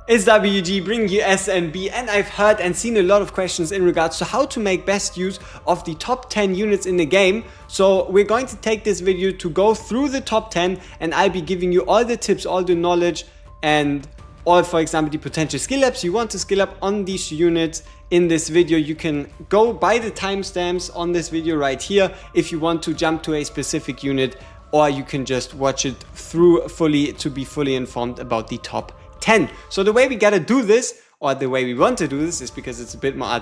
It's WG bringing you SNB, and I've heard and seen a lot of questions in regards to how to make best use of the top 10 units in the game. So we're going to take this video to go through the top 10, and I'll be giving you all the tips, all the knowledge, and all, for example, the potential skill ups you want to skill up on these units in this video. You can go by the timestamps on this video right here if you want to jump to a specific unit, or you can just watch it through fully to be fully informed about the top 10. So the way we gotta do this, or the way we want to do this, is because it's a bit more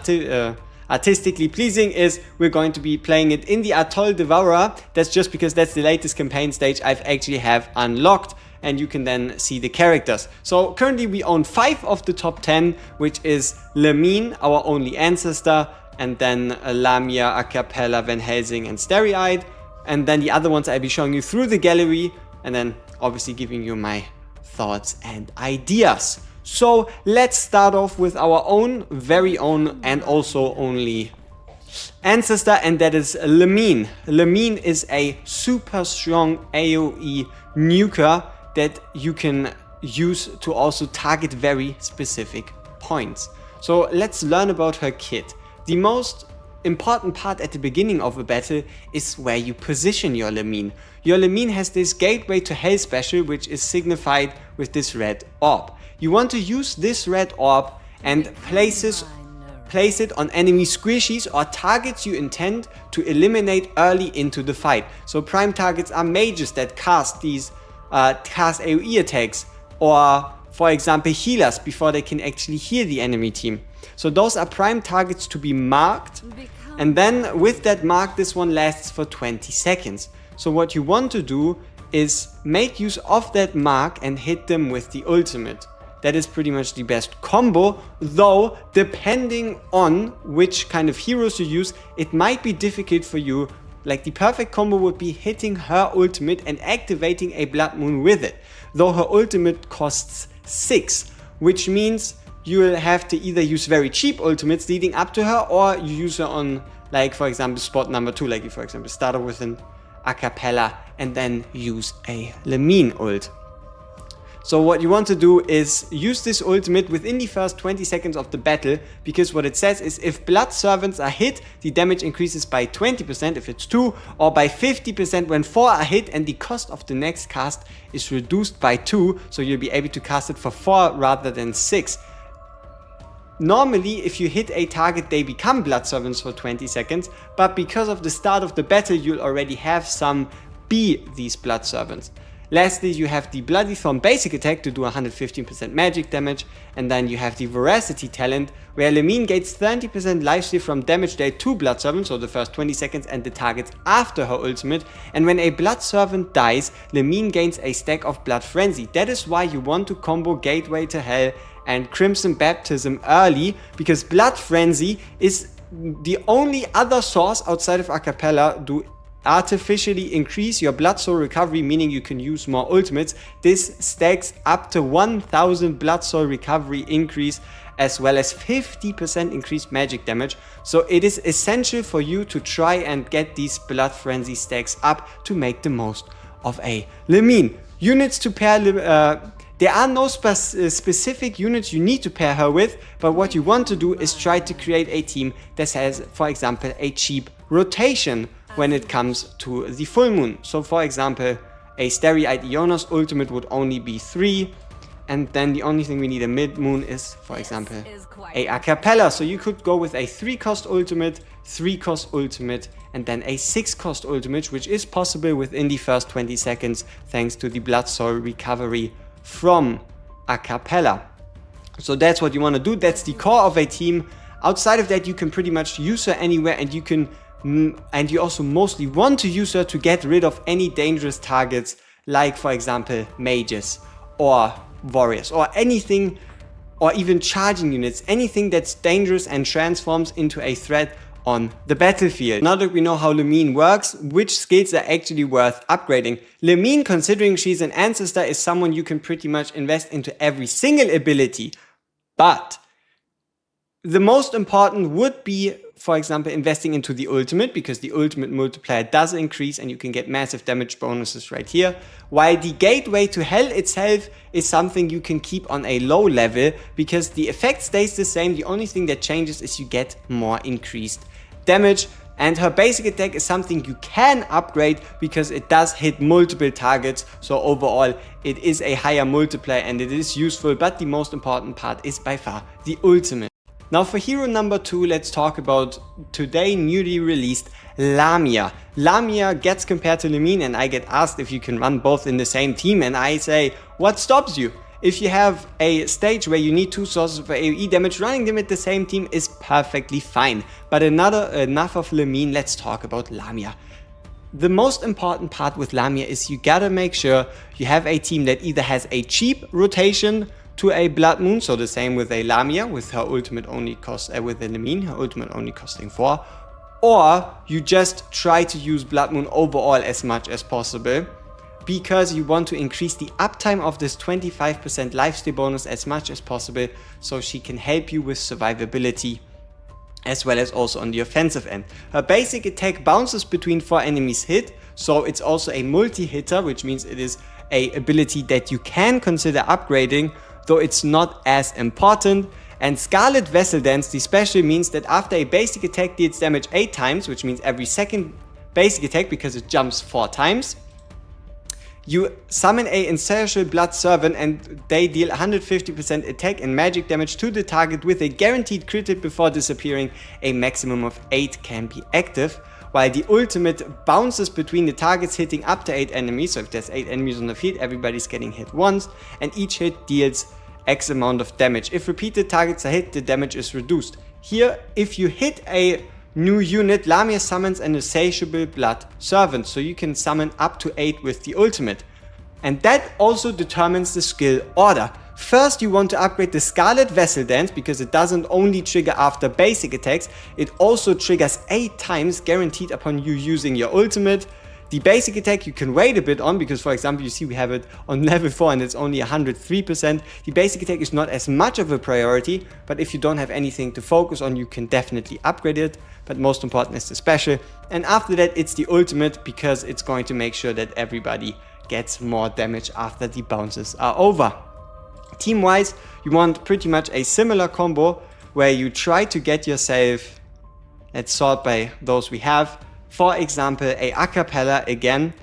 artistically pleasing, is we're going to be playing it in the Atoll Devourer. That's just because that's the latest campaign stage I've actually have unlocked, and you can then see the characters. So currently we own 5 of the top 10, which is Limine, our only ancestor, and then Lamia, Acapella, Van Helsing, and Starry Aiona. And then the other ones I'll be showing you through the gallery, and then obviously giving you my thoughts and ideas. So let's start off with our own, very own, and also only ancestor, and that is Limine. Limine is a super strong AoE nuker that you can use to also target very specific points. So let's learn about her kit. The most important part at the beginning of a battle is where you position your Limine. Your Limine has this gateway to hell special, which is signified with this red orb. You want to use this red orb and place it on enemy squishies or targets you intend to eliminate early into the fight. So prime targets are mages that cast these AoE attacks, or for example healers before they can actually heal the enemy team. So those are prime targets to be marked, and then with that mark, this one lasts for 20 seconds. So what you want to do is make use of that mark and hit them with the ultimate. That is pretty much the best combo, though depending on which kind of heroes you use, it might be difficult for you. Like the perfect combo would be hitting her ultimate and activating a Blood Moon with it, though her ultimate costs 6, which means you will have to either use very cheap ultimates leading up to her, or you use her on, like for example, spot number 2, like you for example start with an Acapella and then use a Limine ult. So what you want to do is use this ultimate within the first 20 seconds of the battle, because what it says is if blood servants are hit, the damage increases by 20% if it's 2, or by 50% when 4 are hit, and the cost of the next cast is reduced by 2, so you'll be able to cast it for 4 rather than 6. Normally, if you hit a target, they become blood servants for 20 seconds, but because of the start of the battle, you'll already have some be these blood servants. Lastly, you have the Bloody Thorn basic attack to do 115% magic damage, and then you have the Veracity talent, where Limine gains 30% lifesteal from damage dealt to blood servants, so the first 20 seconds and the targets after her ultimate, and when a blood servant dies, Limine gains a stack of Blood Frenzy. That is why you want to combo Gateway to Hell and Crimson Baptism early, because Blood Frenzy is the only other source outside of Acapella to artificially increase your blood soul recovery, meaning you can use more ultimates. This stacks up to 1000 blood soul recovery increase, as well as 50% increased magic damage. So it is essential for you to try and get these blood frenzy stacks up to make the most of a Limine. Units to pair, there are no specific units you need to pair her with, but what you want to do is try to create a team that has, for example, a cheap rotation when it comes to the full moon. So for example, a Starry Aiona's ultimate would only be 3, and then the only thing we need a mid moon is, for example, a Acapella. So you could go with a 3-cost ultimate, 3-cost ultimate, and then a 6-cost ultimate, which is possible within the first 20 seconds thanks to the blood soul recovery from Acapella. So that's what you want to do. That's the core of a team. Outside of that, you can pretty much use her anywhere, and you also mostly want to use her to get rid of any dangerous targets, like for example mages or warriors or anything, or even charging units, anything that's dangerous and transforms into a threat on the battlefield. Now that we know how Limine works, which skills are actually worth upgrading. Limine, considering she's an ancestor, is someone you can pretty much invest into every single ability, but the most important would be for example, investing into the ultimate, because the ultimate multiplier does increase and you can get massive damage bonuses right here. While the gateway to hell itself is something you can keep on a low level, because the effect stays the same. The only thing that changes is you get more increased damage. And her basic attack is something you can upgrade because it does hit multiple targets. So overall, it is a higher multiplier and it is useful, but the most important part is by far the ultimate. Now for hero number 2, let's talk about today newly released Lamia. Lamia gets compared to Limine, and I get asked if you can run both in the same team, and I say, what stops you? If you have a stage where you need 2 sources of AoE damage, running them at the same team is perfectly fine. But enough of Limine, let's talk about Lamia. The most important part with Lamia is you gotta make sure you have a team that either has a cheap rotation to a Blood Moon, so the same with a Lamia, with her ultimate only with a Limine, her ultimate only costing 4, or you just try to use Blood Moon overall as much as possible, because you want to increase the uptime of this 25% lifesteal bonus as much as possible, so she can help you with survivability as well as also on the offensive end. Her basic attack bounces between 4 enemies hit, so it's also a multi-hitter, which means it is a ability that you can consider upgrading, though it's not as important. And Scarlet Vessel Dance especially means that after a basic attack deals damage 8 times, which means every second basic attack, because it jumps 4 times, you summon a Insatiable Blood Servant and they deal 150% attack and magic damage to the target with a guaranteed crit hit before disappearing. A maximum of 8 can be active, while the ultimate bounces between the targets, hitting up to 8 enemies. So if there's 8 enemies on the field, everybody's getting hit once, and each hit deals X amount of damage. If repeated targets are hit, the damage is reduced. Here, if you hit a new unit, Lamia summons an Insatiable Blood Servant, so you can summon up to 8 with the ultimate. And that also determines the skill order. First, you want to upgrade the Scarlet Vessel Dance, because it doesn't only trigger after basic attacks, it also triggers 8 times guaranteed upon you using your ultimate. The basic attack you can wait a bit on, because for example you see we have it on level 4 and it's only 103%. The basic attack is not as much of a priority, but if you don't have anything to focus on, you can definitely upgrade it. But most important is the special. And after that it's the ultimate, because it's going to make sure that everybody gets more damage after the bounces are over. Team wise, you want pretty much a similar combo where you try to get yourself, let's sort by those we have. For example, a Acapella again.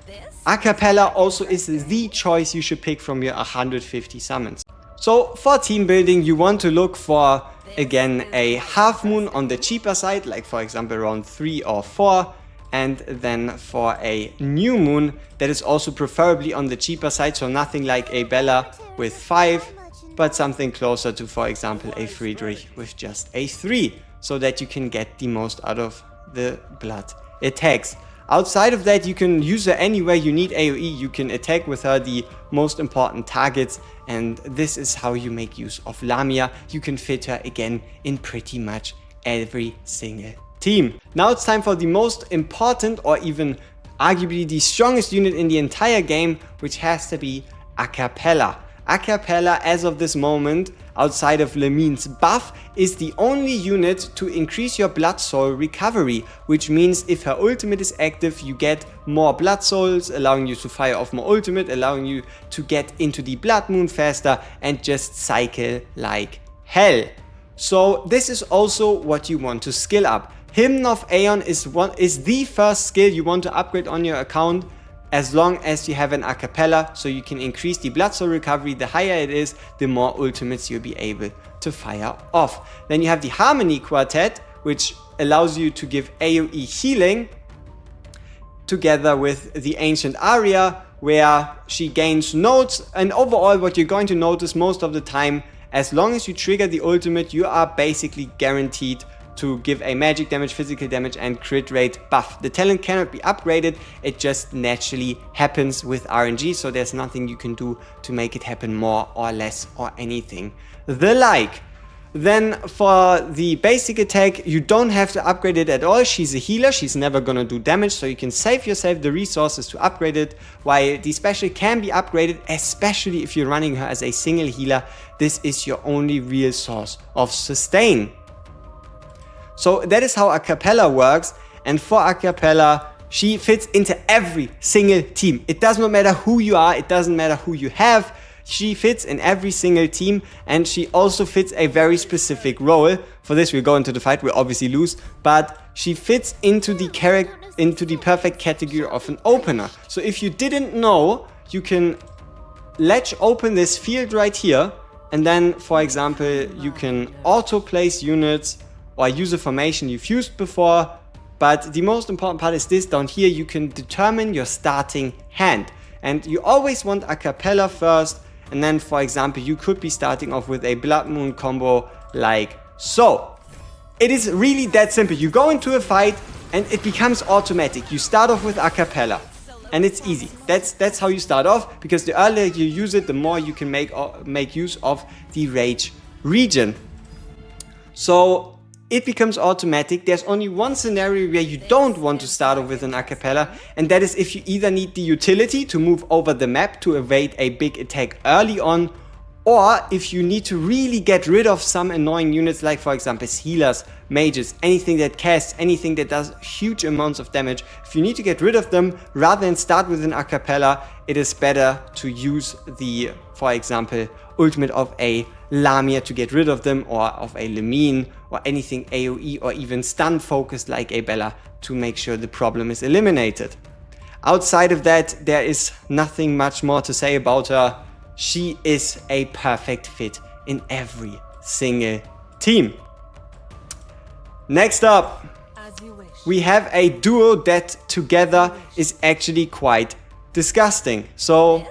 Acapella also is the choice you should pick from your 150 summons. So for team building, you want to look for, again, a half moon on the cheaper side, like for example around 3 or 4. And then for a new moon, that is also preferably on the cheaper side, so nothing like a Bella with 5, but something closer to, for example, a Friedrich with just a 3, so that you can get the most out of the blood attacks. Outside of that, you can use her anywhere you need AoE. You can attack with her the most important targets, and this is how you make use of Lamia. You can fit her again in pretty much every single team. Now it's time for the most important, or even arguably the strongest unit in the entire game, which has to be Acapella. Acapella, as of this moment, outside of Limine's buff, is the only unit to increase your blood soul recovery, which means if her ultimate is active, you get more blood souls, allowing you to fire off more ultimate, allowing you to get into the blood moon faster and just cycle like hell. So this is also what you want to skill up. Hymn of Aeon is the first skill you want to upgrade on your account, as long as you have an Acapella, so you can increase the blood soul recovery. The higher it is, the more ultimates you'll be able to fire off. Then you have the Harmony Quartet, which allows you to give AoE healing, together with the Ancient Aria, where she gains notes. And overall, what you're going to notice most of the time, as long as you trigger the ultimate, you are basically guaranteed to give a magic damage, physical damage and crit rate buff. The talent cannot be upgraded, it just naturally happens with RNG, so there's nothing you can do to make it happen more or less or anything the like. Then for the basic attack, you don't have to upgrade it at all. She's a healer, she's never gonna do damage, so you can save yourself the resources to upgrade it, while the special can be upgraded, especially if you're running her as a single healer. This is your only real source of sustain. So that is how Acapella works, and for Acapella, she fits into every single team. It does not matter who you are, it doesn't matter who you have, she fits in every single team, and she also fits a very specific role. For this we'll go into the fight, we'll obviously lose, but she fits into the perfect category of an opener. So if you didn't know, you can latch open this field right here, and then for example you can auto place units or use a formation you've used before. But the most important part is this down here: you can determine your starting hand, and you always want Acapella first, and then for example you could be starting off with a Blood Moon combo like so. It is really that simple. You go into a fight and it becomes automatic. You start off with Acapella and it's easy. That's how you start off, because the earlier you use it, the more you can make use of the rage regen. So it becomes automatic. There's only one scenario where you don't want to start off with an Acapella, and that is if you either need the utility to move over the map to evade a big attack early on, or if you need to really get rid of some annoying units, like for example healers, mages, anything that casts, anything that does huge amounts of damage. If you need to get rid of them rather than start with an Acapella, it is better to use the, for example, ultimate of a Lamia to get rid of them, or of a Limine, or anything AoE or even stun focused like a Bella to make sure the problem is eliminated. Outside of that, there is nothing much more to say about her. She is a perfect fit in every single team. Next up, we have a duo that together is actually quite disgusting. So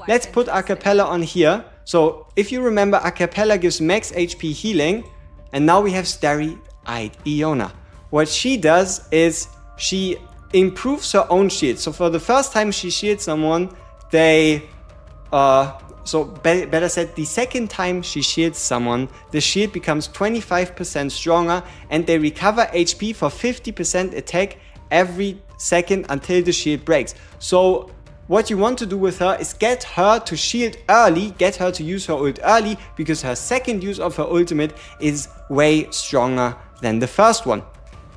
let's put Acapella on here. So if you remember, Acapella gives max HP healing, and now we have Starry Aiona. What she does is she improves her own shield. So for the first time she shields someone, better said, the second time she shields someone, the shield becomes 25% stronger, and they recover HP for 50% attack every second until the shield breaks. So what you want to do with her is get her to shield early, get her to use her ult early, because her second use of her ultimate is way stronger than the first one.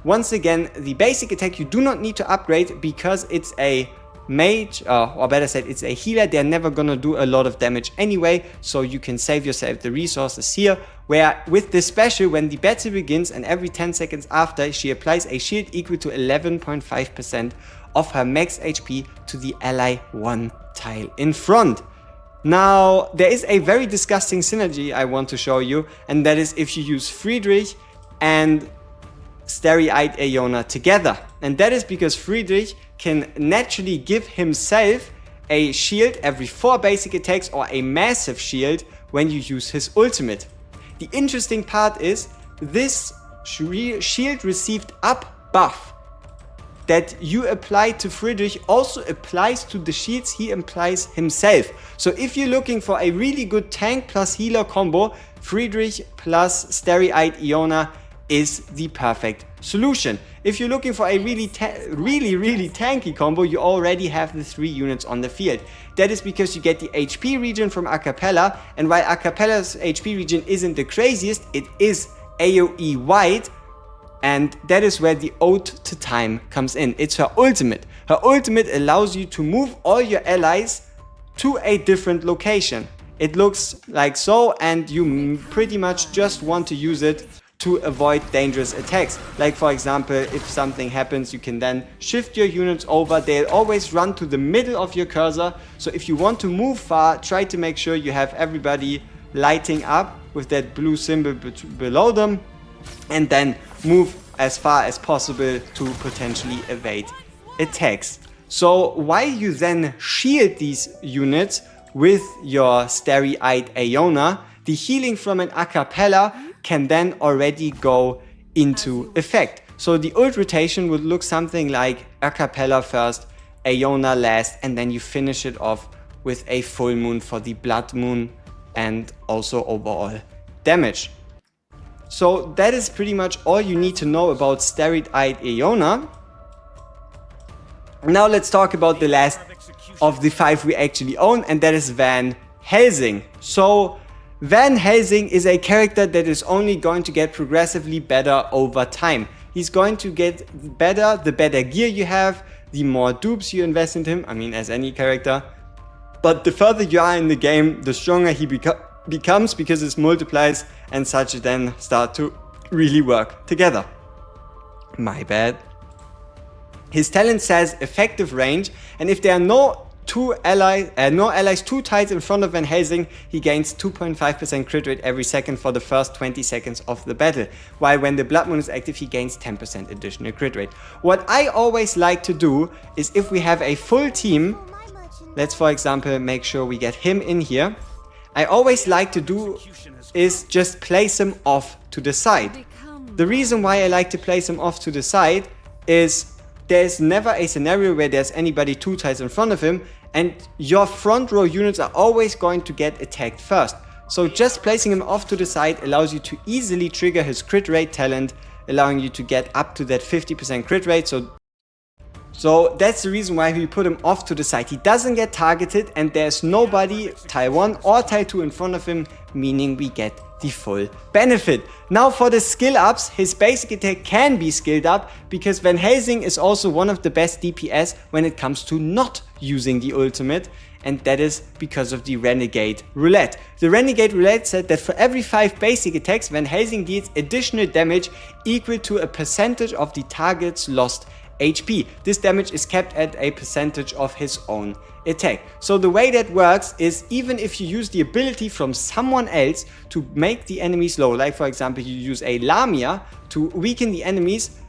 Once again, the basic attack you do not need to upgrade, because it's a mage, or better said, it's a healer. They're never gonna do a lot of damage anyway, so you can save yourself the resources here, where with this special, when the battle begins and every 10 seconds after, she applies a shield equal to 11.5% of her max HP to the ally 1 tile in front. Now, there is a very disgusting synergy I want to show you, and that is if you use Friedrich and Starry Aiona together. And that is because Friedrich can naturally give himself a shield every 4 basic attacks, or a massive shield when you use his ultimate. The interesting part is this shield received up buff that you apply to Friedrich also applies to the shields he applies himself. So if you're looking for a really good tank plus healer combo, Friedrich plus Starry Aiona is the perfect solution. If you're looking for a really tanky combo, you already have the 3 units on the field. That is because you get the HP regen from Acapella, and while Acapella's HP regen isn't the craziest, it is AoE wide, and that is where the ode to time comes in. It's her ultimate. Her ultimate allows you to move all your allies to a different location. It looks like so, and you pretty much just want to use it to avoid dangerous attacks. Like for example, if something happens, you can then shift your units over. They'll always run to the middle of your cursor. So if you want to move far, try to make sure you have everybody lighting up with that blue symbol below them, and then move as far as possible to potentially evade attacks. So while you then shield these units with your Starry Aiona, the healing from an Acapella can then already go into effect. So the ult rotation would look something like Acapella first, Aiona last, and then you finish it off with a full moon for the blood moon and also overall damage. So that is pretty much all you need to know about Starry Aiona. Now let's talk about the last of the 5 we actually own, and that is Van Helsing. So Van Helsing is a character that is only going to get progressively better over time. He's going to get better the better gear you have, the more dupes you invest in him, I mean as any character. But the further you are in the game, the stronger he becomes because his multipliers and such then start to really work together. My bad. His talent says effective range, and if there are no allies 2 tiles in front of Van Helsing, he gains 2.5% crit rate every second for the first 20 seconds of the battle, while when the Blood Moon is active he gains 10% additional crit rate. What I always like to do is, if we have a full team, let's for example make sure we get him in here, I always like to do is just place him off to the side. The reason why I like to place him off to the side is there's never a scenario where there's anybody 2 tiles in front of him, and your front row units are always going to get attacked first. So just placing him off to the side allows you to easily trigger his crit rate talent, allowing you to get up to that 50% crit rate. So that's the reason why we put him off to the side. He doesn't get targeted and there's nobody tile 1 or tile 2 in front of him, meaning we get the full benefit. Now for the skill ups, his basic attack can be skilled up because Van Helsing is also one of the best DPS when it comes to not using the ultimate, and that is because of the Renegade Roulette. The Renegade Roulette said that for every 5 basic attacks, Van Helsing deals additional damage equal to a percentage of the target's lost HP. This damage is kept at a percentage of his own attack. So the way that works is, even if you use the ability from someone else to make the enemies low, like for example you use a Lamia to weaken the enemies,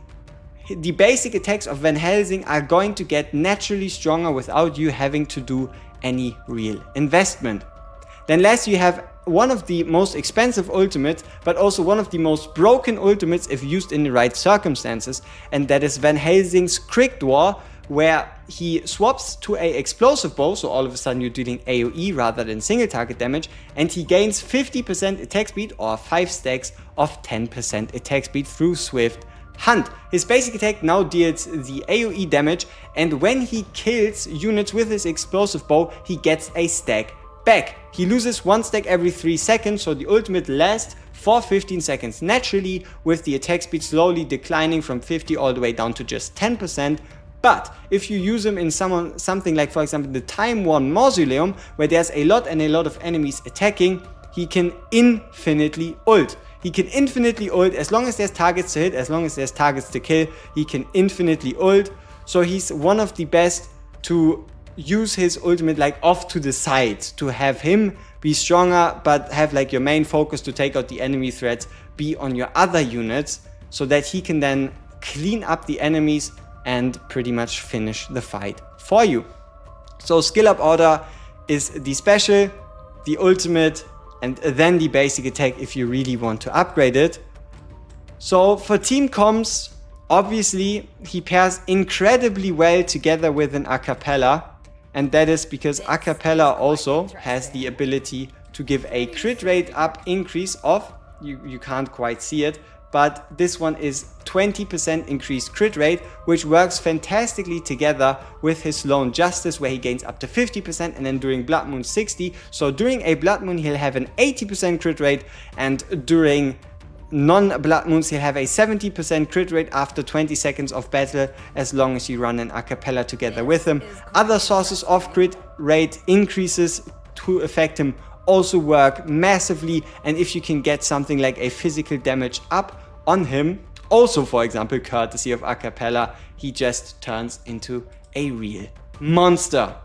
the basic attacks of Van Helsing are going to get naturally stronger without you having to do any real investment. Then last, you have one of the most expensive ultimates, but also one of the most broken ultimates if used in the right circumstances, and that is Van Helsing's Crick Door, where he swaps to a explosive bow, so all of a sudden you're dealing AoE rather than single target damage, and he gains 50% attack speed or 5 stacks of 10% attack speed through Swift Hunt. His basic attack now deals the AoE damage, and when he kills units with his explosive bow, he gets a stack back. He loses 1 stack every 3 seconds, so the ultimate lasts for 15 seconds naturally, with the attack speed slowly declining from 50 all the way down to just 10%. But if you use him in something like for example the Time 1 Mausoleum, where there's a lot of enemies attacking, he can infinitely ult. He can infinitely ult as long as there's targets to hit, as long as there's targets to kill, he can infinitely ult. So he's one of the best to use his ultimate like off to the side, to have him be stronger but have like your main focus to take out the enemy threats be on your other units, so that he can then clean up the enemies and pretty much finish the fight for you. So skill up order is the special, the ultimate, and then the basic attack if you really want to upgrade it. So for team comms, obviously he pairs incredibly well together with an Acapella, and that is because Acapella also has the ability to give a crit rate up increase of, you can't quite see it, but this one is 20% increased crit rate, which works fantastically together with his Lone Justice, where he gains up to 50%, and then during Blood Moon 60. So during a Blood Moon he'll have an 80% crit rate, and during non-Blood Moons he'll have a 70% crit rate after 20 seconds of battle, as long as you run an Acapella together with him. Other sources of crit rate increases to affect him also work massively, and if you can get something like a physical damage up on him, also for example courtesy of Acapella, he just turns into a real monster.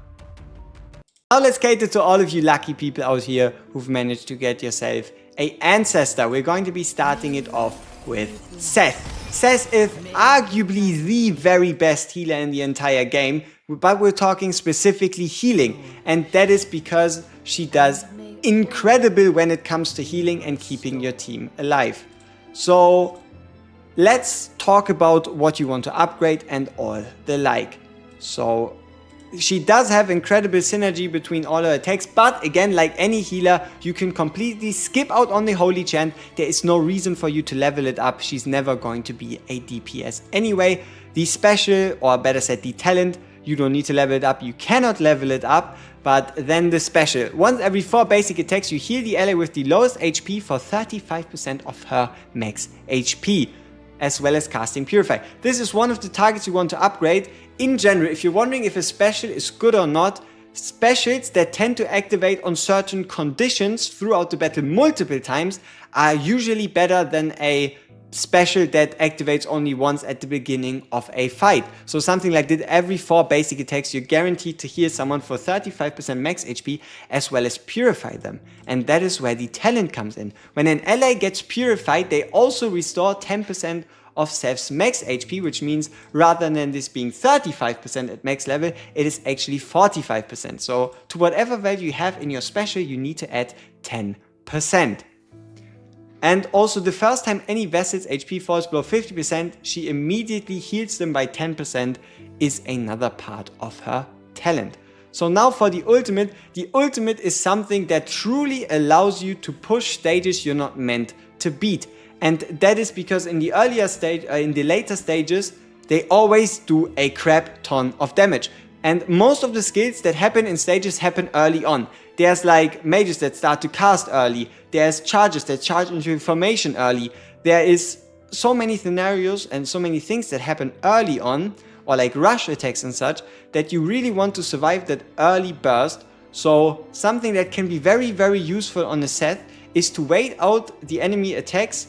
Now let's cater to all of you lucky people out here who've managed to get yourself a ancestor. We're going to be starting it off with Seth. Seth is arguably the very best healer in the entire game, but we're talking specifically healing, and that is because she does incredible when it comes to healing and keeping your team alive. So let's talk about what you want to upgrade and all the like. So she does have incredible synergy between all her attacks, but again, like any healer, you can completely skip out on the Holy Chant. There is no reason for you to level it up. She's never going to be a DPS anyway. The special, or better said the talent, you don't need to level it up, you cannot level it up, but then the special. Once every 4 basic attacks, you heal the ally with the lowest HP for 35% of her max HP, as well as casting Purify. This is one of the targets you want to upgrade. In general, if you're wondering if a special is good or not, specials that tend to activate on certain conditions throughout the battle multiple times are usually better than a special that activates only once at the beginning of a fight. So something like that, every 4 basic attacks you're guaranteed to heal someone for 35% max HP as well as purify them. And that is where the talent comes in. When an ally gets purified, they also restore 10% of Seth's max HP, which means rather than this being 35% at max level, it is actually 45%. So to whatever value you have in your special, you need to add 10%. And also the first time any vessel's HP falls below 50%, she immediately heals them by 10% is another part of her talent. So now for the ultimate is something that truly allows you to push stages you're not meant to beat. And that is because in the later stages, they always do a crap ton of damage. And most of the skills that happen in stages happen early on. There's like mages that start to cast early. There's charges that charge into formation early. There is so many scenarios and so many things that happen early on, or like rush attacks and such, that you really want to survive that early burst. So something that can be very, very useful on a Seth is to wait out the enemy attacks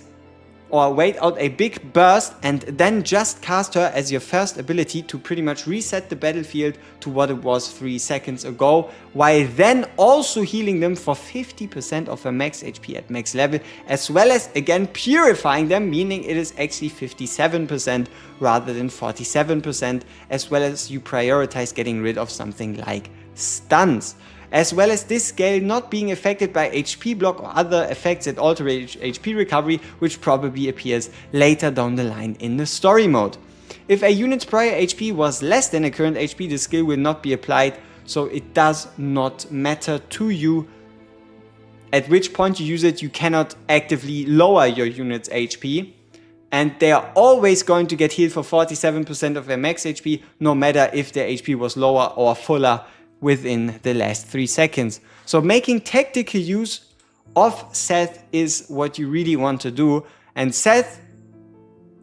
or wait out a big burst and then just cast her as your first ability to pretty much reset the battlefield to what it was 3 seconds ago, while then also healing them for 50% of her max HP at max level, as well as again purifying them, meaning it is actually 57% rather than 47%, as well as you prioritize getting rid of something like stuns. As well as this scale not being affected by HP block or other effects that alter HP recovery, which probably appears later down the line in the story mode. If a unit's prior HP was less than a current HP, the skill will not be applied, so it does not matter to you at which point you use it. You cannot actively lower your unit's HP, and they are always going to get healed for 47% of their max HP, no matter if their HP was lower or fuller within the last 3 seconds. So making tactical use of Seth is what you really want to do. And Seth,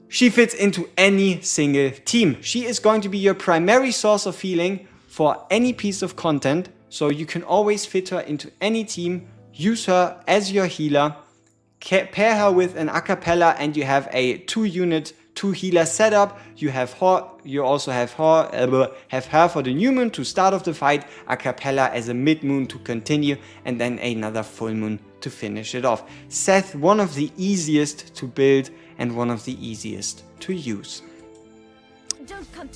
she fits into any single team. She is going to be your primary source of healing for any piece of content. So you can always fit her into any team, use her as your healer, pair her with an Acapella, and you have a 2-unit 2-healer setup. You have her, you also have her for the new moon to start off the fight, Acapella as a mid moon to continue, and then another full moon to finish it off. Seth, one of the easiest to build and one of the easiest to use.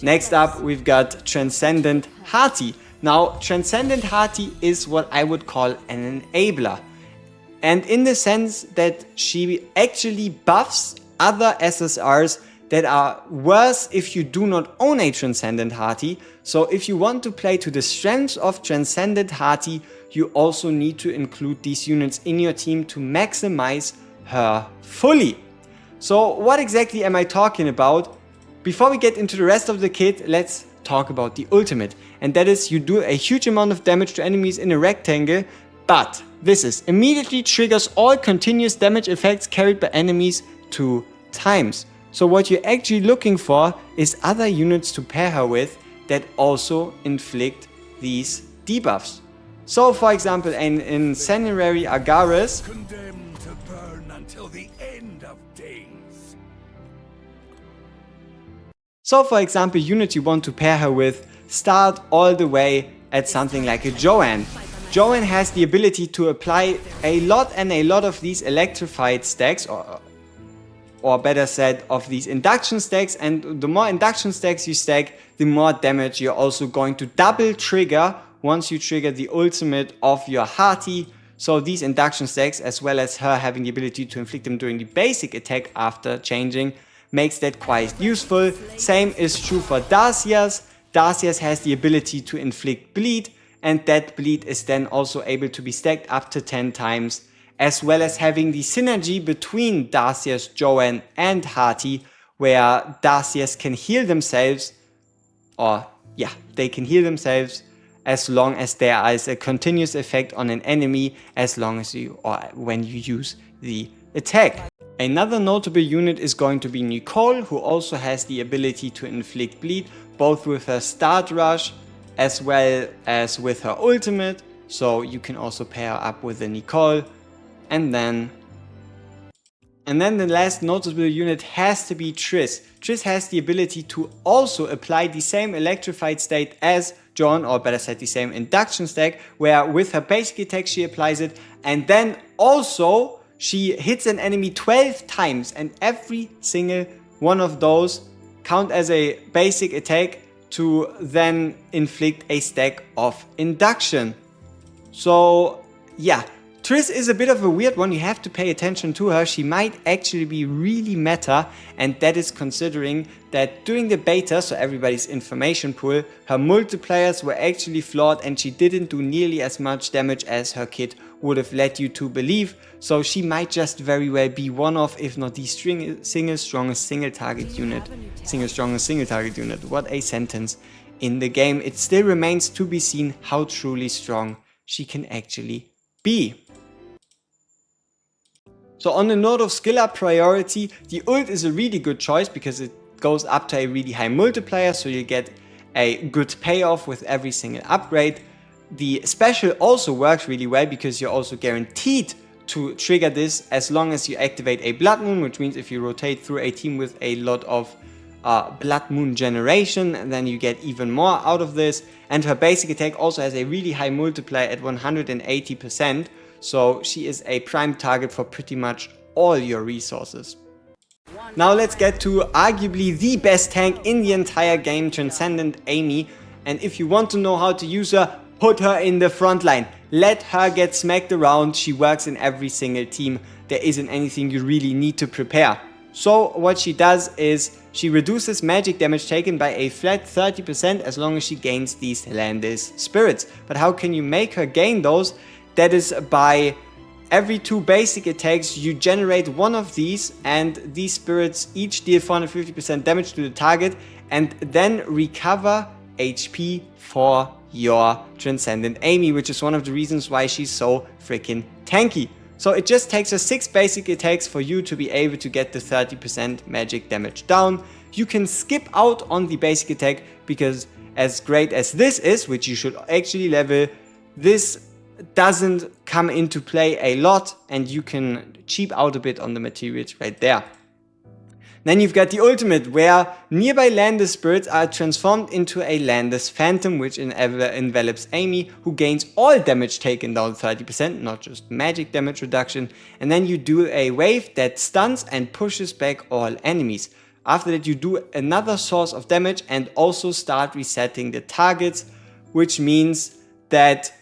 Next up, we've got Tr.Hati. Now, Tr.Hati is what I would call an enabler. And in the sense that she actually buffs other SSRs that are worse if you do not own a Tr.Hati. So if you want to play to the strengths of Tr.Hati, you also need to include these units in your team to maximize her fully. So what exactly am I talking about? Before we get into the rest of the kit, let's talk about the ultimate. And that is, you do a huge amount of damage to enemies in a rectangle, but this immediately triggers all continuous damage effects carried by enemies 2 times. So what you're actually looking for is other units to pair her with that also inflict these debuffs. So for example, in Inc.Agares, Condemned to burn until the end of days. So for example, units you want to pair her with start all the way at something like a Joanne. Joanne has the ability to apply a lot of these electrified stacks, or better said, of these induction stacks, and the more induction stacks you stack, the more damage you're also going to double trigger once you trigger the ultimate of your Hati. So these induction stacks, as well as her having the ability to inflict them during the basic attack after changing, makes that quite useful. Same is true for Dacia's. Dacia's has the ability to inflict bleed, and that bleed is then also able to be stacked up to 10 times, as well as having the synergy between Dacia's, Joanne and Hati, where Dacia's can heal themselves, they can heal themselves, as long as there is a continuous effect on an enemy as long as you or when you use the attack. Another notable unit is going to be Nicole, who also has the ability to inflict bleed, both with her start rush as well as with her ultimate. So you can also pair up with the Nicole. And then the last notable unit has to be Triss. Triss has the ability to also apply the same electrified state as John, or better said the same induction stack, where with her basic attack she applies it, and then also she hits an enemy 12 times, and every single one of those count as a basic attack to then inflict a stack of induction. So yeah, Triss is a bit of a weird one. You have to pay attention to her. She might actually be really meta, and that is considering that during the beta, so everybody's information pool, her multipliers were actually flawed and she didn't do nearly as much damage as her kit would have led you to believe. So she might just very well be one of, if not the single strongest single target unit. What a sentence in the game. It still remains to be seen how truly strong she can actually be. So on the note of skill up priority, the ult is a really good choice because it goes up to a really high multiplier, so you get a good payoff with every single upgrade. The special also works really well because you're also guaranteed to trigger this as long as you activate a Blood Moon, which means if you rotate through a team with a lot of Blood Moon generation, then you get even more out of this. And her basic attack also has a really high multiplier at 180%, so she is a prime target for pretty much all your resources. Now let's get to arguably the best tank in the entire game, Tr.Ami, and if you want to know how to use her, put her in the front line. Let her get smacked around. She works in every single team. There isn't anything you really need to prepare. So what she does is she reduces magic damage taken by a flat 30% as long as she gains these Landis spirits. But how can you make her gain those? That is by every 2 basic attacks you generate one of these, and these spirits each deal 450% damage to the target and then recover HP for your Tr.Ami, which is one of the reasons why she's so freaking tanky. So it just takes her 6 basic attacks for you to be able to get the 30% magic damage down. You can skip out on the basic attack because as great as this is, which you should actually level, this doesn't come into play a lot and you can cheap out a bit on the materials right there. Then you've got the ultimate, where nearby Landis spirits are transformed into a Landis phantom, which envelops Amy, who gains all damage taken down 30%, not just magic damage reduction. And then you do a wave that stuns and pushes back all enemies. After that you do another source of damage and also start resetting the targets, which means that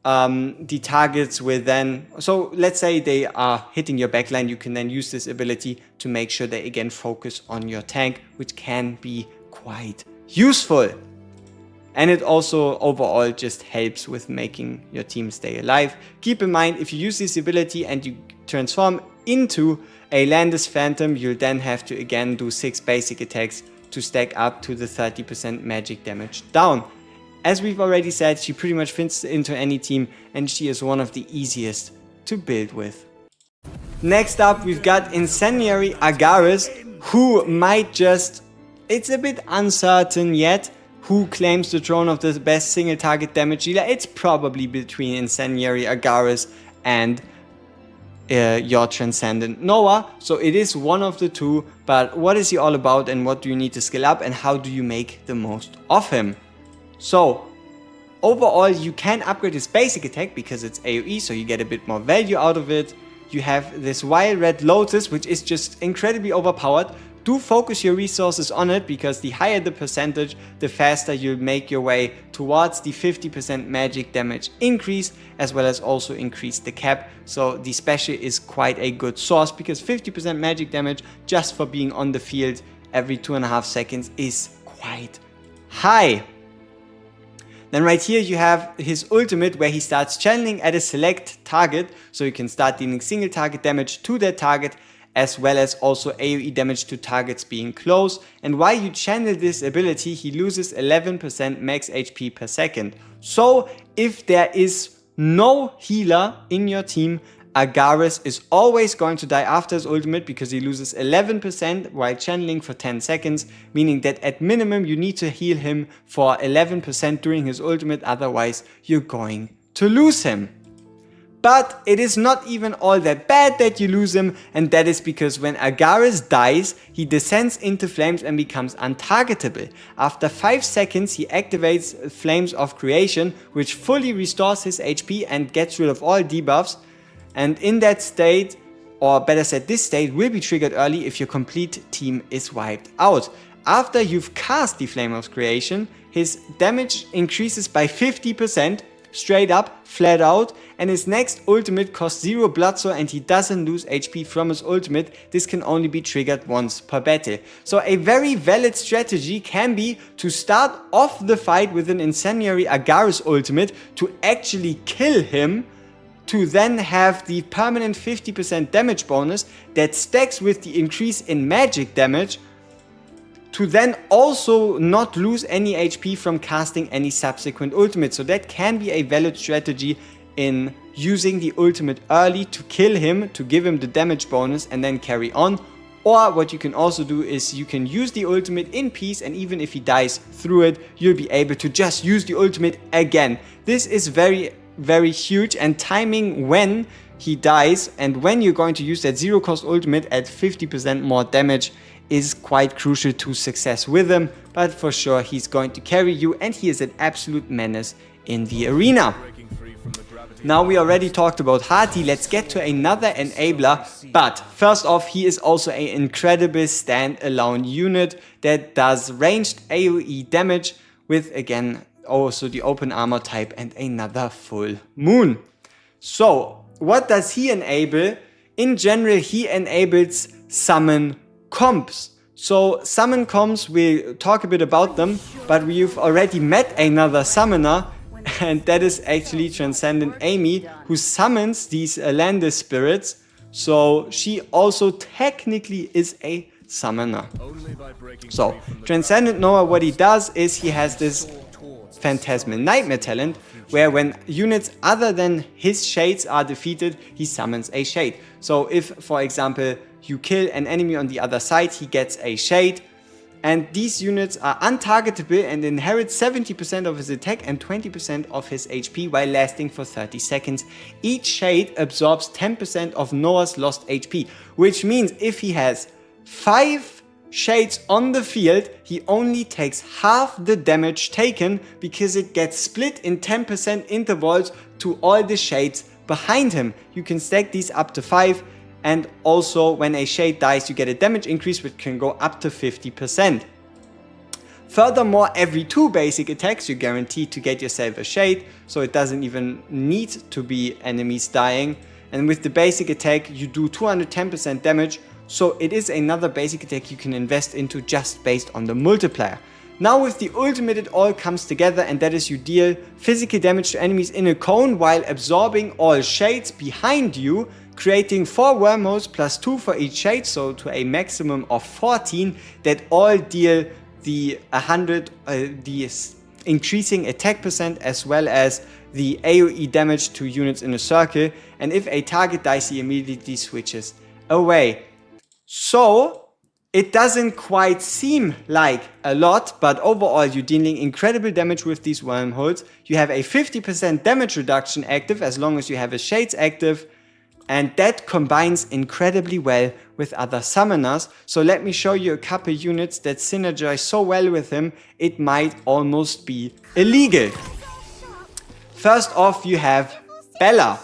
the targets will then, so let's say they are hitting your backline, you can then use this ability to make sure they again focus on your tank, which can be quite useful. And it also overall just helps with making your team stay alive. Keep in mind, if you use this ability and you transform into a Landis Phantom, you'll then have to again do 6 basic attacks to stack up to the 30% magic damage down. As we've already said, she pretty much fits into any team and she is one of the easiest to build with. Next up we've got Inc.Agares, who might just, it's a bit uncertain yet, who claims the throne of the best single target damage dealer. It's probably between Inc.Agares and your Transcendent Noah, so it is one of the two, but what is he all about and what do you need to skill up and how do you make the most of him? So overall you can upgrade his basic attack because it's AoE, so you get a bit more value out of it. You have this Wild Red Lotus, which is just incredibly overpowered. Do focus your resources on it because the higher the percentage, the faster you'll make your way towards the 50% magic damage increase, as well as also increase the cap. So the special is quite a good source because 50% magic damage just for being on the field every 2.5 seconds is quite high. Then right here you have his ultimate, where he starts channeling at a select target, so you can start dealing single target damage to that target as well as also AoE damage to targets being close. And while you channel this ability, he loses 11% max HP per second. So if there is no healer in your team, Agares is always going to die after his ultimate because he loses 11% while channeling for 10 seconds, meaning that at minimum you need to heal him for 11% during his ultimate, otherwise you're going to lose him. But it is not even all that bad that you lose him, and that is because when Agares dies, he descends into flames and becomes untargetable. After 5 seconds, he activates Flames of Creation, which fully restores his HP and gets rid of all debuffs. And in that state, or better said, this state will be triggered early if your complete team is wiped out. After you've cast the Flame of Creation, his damage increases by 50%, straight up, flat out, and his next ultimate costs 0 blood soul and he doesn't lose HP from his ultimate. This can only be triggered once per battle. So a very valid strategy can be to start off the fight with an Incendiary Agares ultimate to actually kill him, to then have the permanent 50% damage bonus that stacks with the increase in magic damage, to then also not lose any HP from casting any subsequent ultimate. So that can be a valid strategy in using the ultimate early to kill him, to give him the damage bonus and then carry on. Or what you can also do is you can use the ultimate in peace, and even if he dies through it, you'll be able to just use the ultimate again. This is very huge, and timing when he dies and when you're going to use that 0 cost ultimate at 50% more damage is quite crucial to success with him. But for sure he's going to carry you, and he is an absolute menace in the arena. Now we already talked about Tr.Hati, let's get to another enabler. But first off, he is also an incredible standalone unit that does ranged AoE damage with, again, also the open armor type and another full moon. So what does he enable? In general, he enables summon comps. So summon comps, we'll talk a bit about them, but we've already met another summoner, and that is actually Tr.Ami, who summons these Landis spirits. So she also technically is a summoner. So Tr.Noah, what he does is he has this Phantasmal Nightmare talent, where when units other than his shades are defeated, he summons a shade. So if, for example, you kill an enemy on the other side, he gets a shade, and these units are untargetable and inherit 70% of his attack and 20% of his HP while lasting for 30 seconds. Each shade absorbs 10% of Noah's lost HP, which means if he has 5 shades on the field, he only takes half the damage taken because it gets split in 10% intervals to all the shades behind him. You can stack these up to 5, and also when a shade dies you get a damage increase which can go up to 50%. Furthermore, every 2 basic attacks you're guaranteed to get yourself a shade, so it doesn't even need to be enemies dying. And with the basic attack you do 210% damage, so it is another basic attack you can invest into just based on the multiplier. Now with the ultimate it all comes together, and that is you deal physical damage to enemies in a cone while absorbing all shades behind you, creating 4 wormholes plus 2 for each shade, so to a maximum of 14 that all deal the increasing attack percent as well as the AoE damage to units in a circle, and if a target dies he immediately switches away. So it doesn't quite seem like a lot, but overall you're dealing incredible damage with these wormholes. You have a 50% damage reduction active as long as you have a shades active, and that combines incredibly well with other summoners. So let me show you a couple units that synergize so well with him, it might almost be illegal. First off, you have Bella.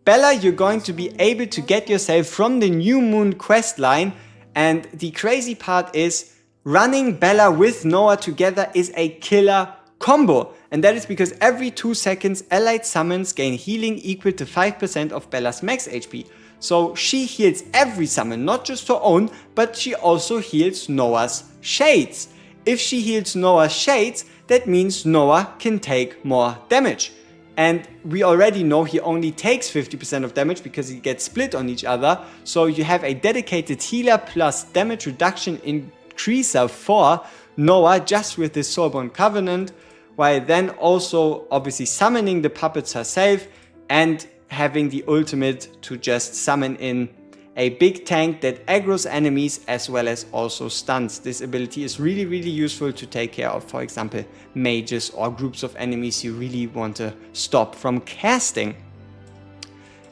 Bella, you're going to be able to get yourself from the New Moon quest line, and the crazy part is running Bella with Noah together is a killer combo, and that is because every 2 seconds allied summons gain healing equal to 5% of Bella's max HP. So she heals every summon, not just her own, but she also heals Noah's shades. If she heals Noah's shades, that means Noah can take more damage. And we already know he only takes 50% of damage because he gets split on each other. So you have a dedicated healer plus damage reduction increaser for Noah just with this Soulborn Covenant, while then also obviously summoning the puppets herself and having the ultimate to just summon in a big tank that aggroes enemies as well as also stuns. This ability is really, really useful to take care of, for example, mages or groups of enemies you really want to stop from casting.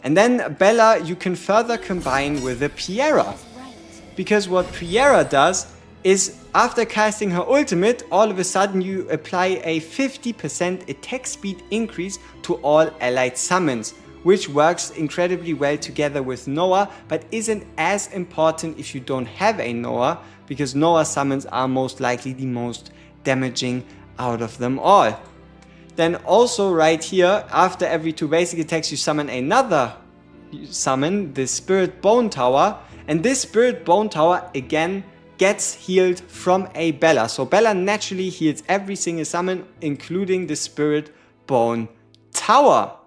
And then Bella you can further combine with the Piera, because what Piera does is after casting her ultimate, all of a sudden you apply a 50% attack speed increase to all allied summons, which works incredibly well together with Noah, but isn't as important if you don't have a Noah, because Noah summons are most likely the most damaging out of them all. Then also right here, after every 2 basic attacks you summon another summon, the Spirit Bone Tower, and this Spirit Bone Tower again gets healed from a Bella. So Bella naturally heals every single summon, including the Spirit Bone Tower.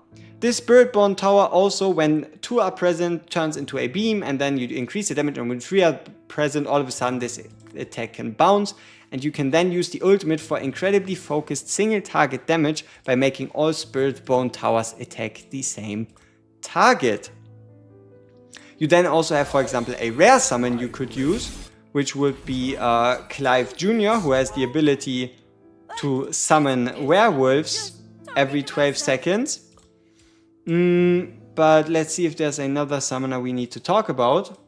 This Spirit Bone Tower also, when 2 are present, turns into a beam, and then you increase the damage, and when 3 are present, all of a sudden this attack can bounce, and you can then use the ultimate for incredibly focused single target damage by making all Spirit Bone Towers attack the same target. You then also have, for example, a rare summon you could use, which would be Clive Jr., who has the ability to summon werewolves every 12 seconds. But let's see if there's another summoner we need to talk about.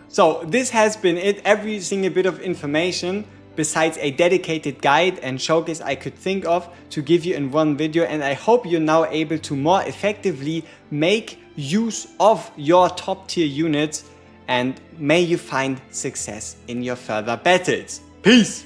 So this has been it, every single bit of information besides a dedicated guide and showcase I could think of to give you in one video, and I hope you're now able to more effectively make use of your top tier units, and may you find success in your further battles. Peace!